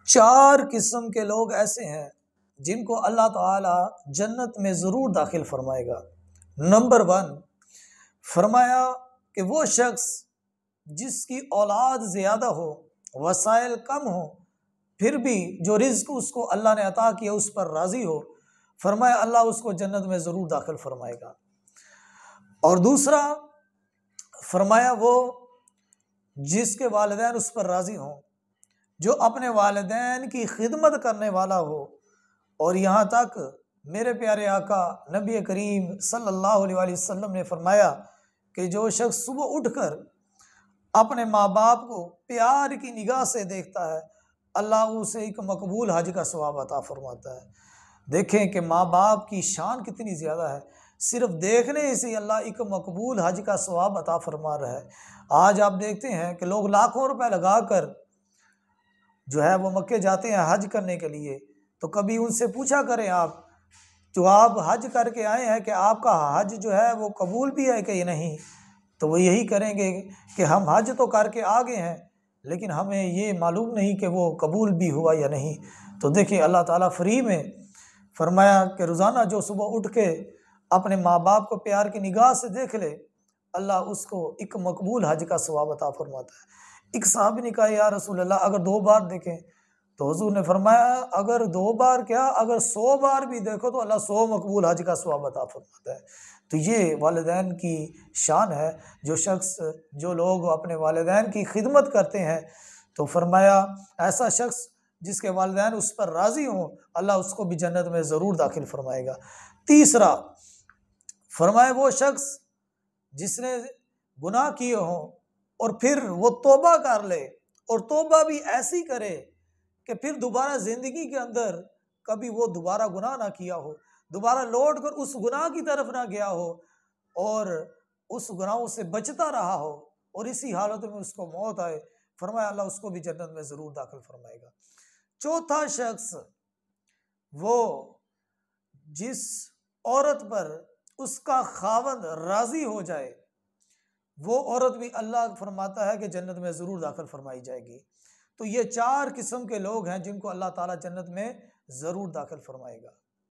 चार किस्म के लोग ऐसे हैं जिनको अल्लाह ताला जन्नत में ज़रूर दाखिल फरमाएगा। नंबर 1 फरमाया कि वो शख्स जिसकी औलाद ज़्यादा हो, वसाइल कम हो, फिर भी जो रिज़्क उसको अल्लाह ने अता किया उस पर राज़ी हो, फरमाया अल्लाह उसको जन्नत में ज़रूर दाखिल फरमाएगा। और दूसरा फरमाया वो जिसके वालिदैन उस पर राज़ी हों, जो अपने वालिदैन की खिदमत करने वाला हो। और यहाँ तक मेरे प्यारे आका नबी करीम सल्लल्लाहु अलैहि वसल्लम ने फरमाया कि जो शख्स सुबह उठकर अपने माँ बाप को प्यार की निगाह से देखता है, अल्लाह उसे एक मकबूल हज का सवाब अता फरमाता है। देखें कि माँ बाप की शान कितनी ज़्यादा है, सिर्फ देखने से अल्लाह एक मकबूल हज का सवाब अता फरमा रहा है। आज आप देखते हैं कि लोग लाखों रुपए लगाकर जो है वो मक्के जाते हैं हज करने के लिए, तो कभी उनसे पूछा करें आप जो आप हज करके आए हैं कि आपका हज जो है वो कबूल भी है कि नहीं, तो वो यही करेंगे कि हम हज तो करके आ गए हैं लेकिन हमें ये मालूम नहीं कि वो कबूल भी हुआ या नहीं। तो देखिए अल्लाह ताला फ्री में फरमाया कि रोज़ाना जो सुबह उठ के अपने माँ बाप को प्यार की निगाह से देख ले, अल्लाह उसको एक मकबूल हज का सवाब अता फरमाता है। एक साहब ने कहा या रसूल अल्लाह अगर 2 बार देखें, तो हुजूर ने फरमाया अगर 2 बार क्या अगर 100 बार भी देखो तो अल्लाह 100 मकबूल हज का सवाब अता फरमाता है। तो ये वालिदैन की शान है। जो लोग अपने वालिदैन की खिदमत करते हैं, तो फरमाया ऐसा शख्स जिसके वालिदैन उस पर राज़ी हों, अल्लाह उसको भी जन्नत में ज़रूर दाखिल फरमाएगा। तीसरा फरमाया वो शख्स जिसने गुनाह किए हों और फिर वो तौबा कर ले, और तौबा भी ऐसी करे कि फिर दोबारा ज़िंदगी के अंदर कभी वो दोबारा गुनाह ना किया हो, दोबारा लौट कर उस गुनाह की तरफ ना गया हो और उस गुनाहों से बचता रहा हो और इसी हालत में उसको मौत आए, फरमाया अल्लाह उसको भी जन्नत में ज़रूर दाखिल फरमाएगा। चौथा शख्स वो जिस औरत पर उसका खावंद राज़ी हो जाए, वो औरत भी अल्लाह फरमाता है कि जन्नत में ज़रूर दाखिल फरमाई जाएगी। तो ये 4 किस्म के लोग हैं जिनको अल्लाह ताला जन्नत में ज़रूर दाखिल फरमाएगा।